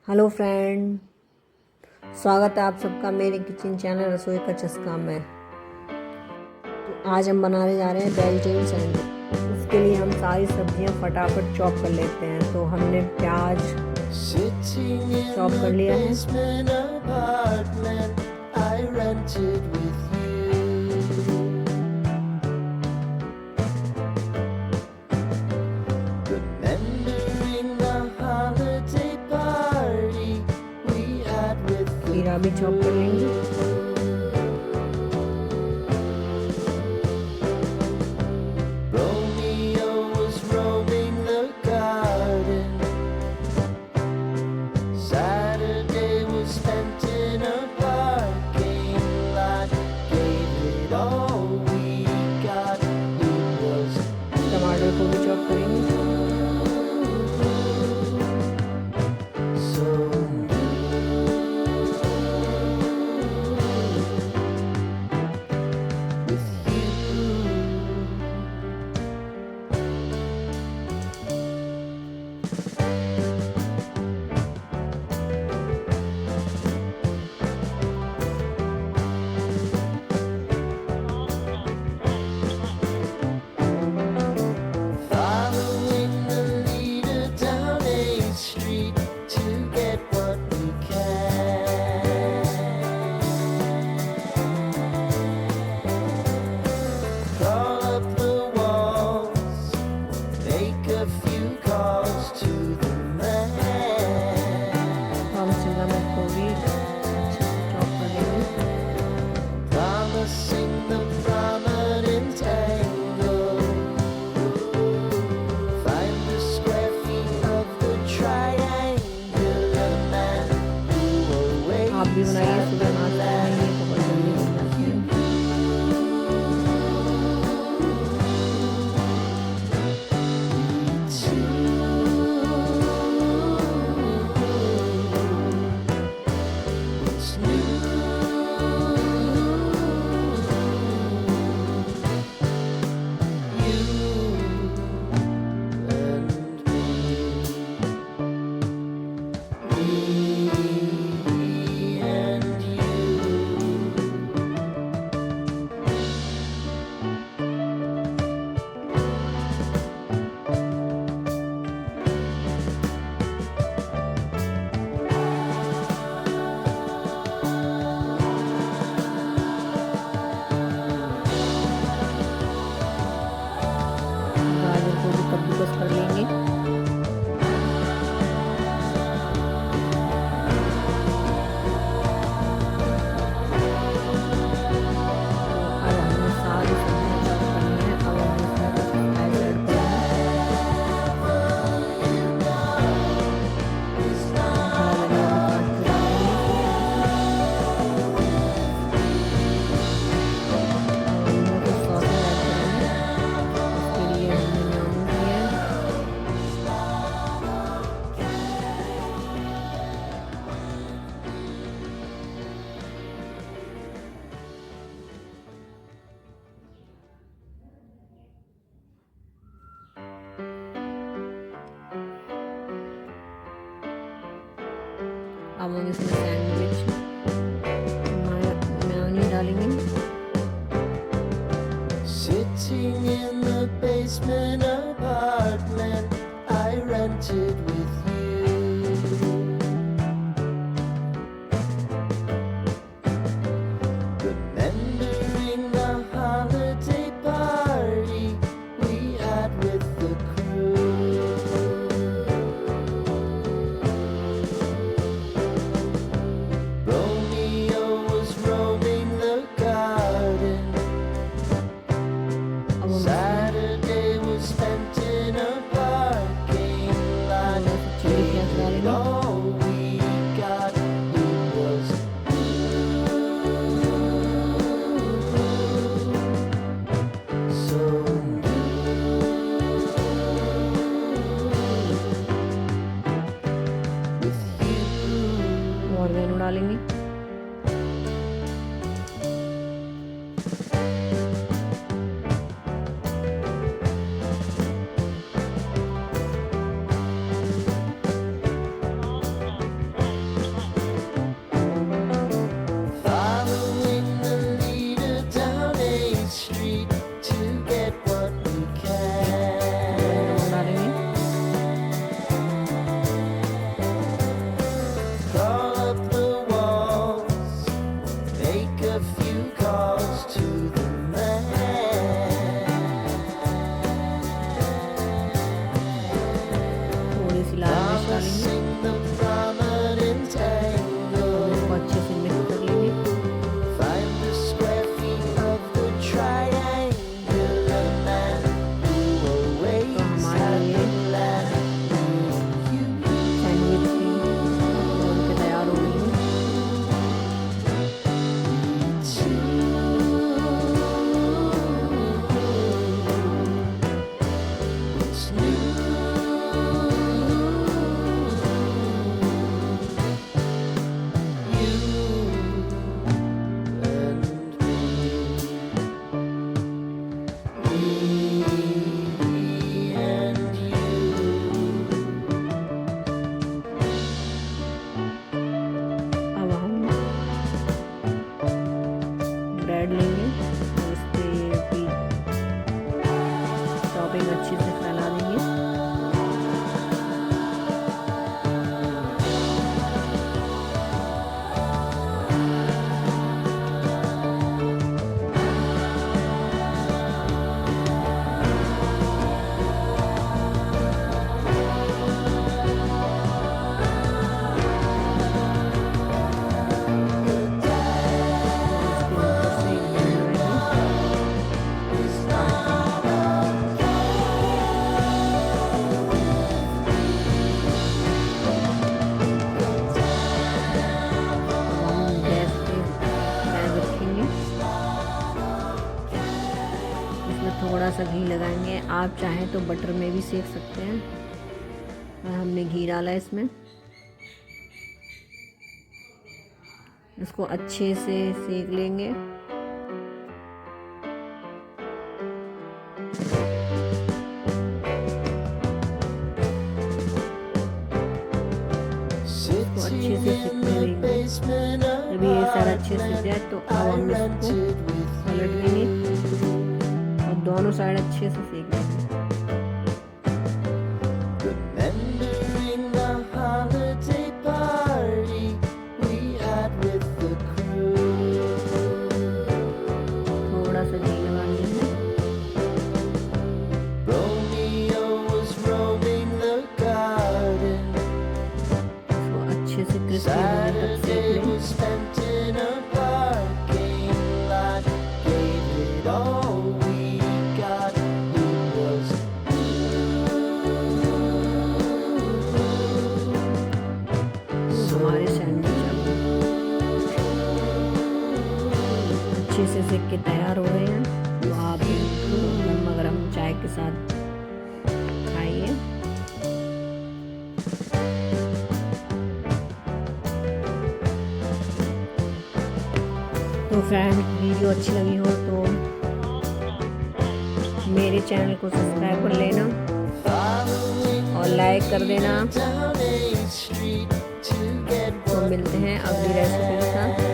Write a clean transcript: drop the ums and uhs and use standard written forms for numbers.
Hello friend, स्वागत है आप सबका मेरे किचन चैनल रसोई का चस्का में। तो आज हम बनाने जा रहे हैं वेजिटेबल सैंडविच। उसके लिए हम सारी सब्जियां फटाफट चॉप कर लेते हैं। तो हमने प्याज चॉप कर लिया है। खीरा भी चॉप कर लेंगे। टमाटर को भी चॉप करेंगे। आप भी बनाइए, सुबह नाश्ता बनाइए तो बहुत जल्दी बन जाती है। गाजर को भी कद्दूकस कर लेंगे। अब हम इसमें सैंडविच मेयोनीज डालेंगे। Sitting in the basement apartment I rented with you. Remembering the holiday party we had with the crew. Saturday was spent in a parking lot. All we got was so with you. और मेनू डालेंगे। घी लगाएंगे। आप चाहें तो butter में भी सेक सकते हैं, और हमने घी डाला इसमें। इसको अच्छे से सेक लेंगे। इसको अच्छे से सिकने देंगे। जब ये सारा अच्छे से जाए तो अब हम इसको पलट देंगे और दोनों साइड अच्छे से सेक लेंगे। थोड़ा सा घी लगा लीजिए। इसको अच्छे से क्रिस्पी होने तक सेक लें। हमारे सैंडविच अच्छे से सेक के तैयार हो रहे हैं। तो आप गर्मा गर्म चाय के साथ खाइए। तो फ्रेंड, वीडियो अच्छी लगी हो तो मेरे चैनल को सब्सक्राइब कर लेना और लाइक कर देना। तो मिलते हैं अगली रेसिपी के साथ।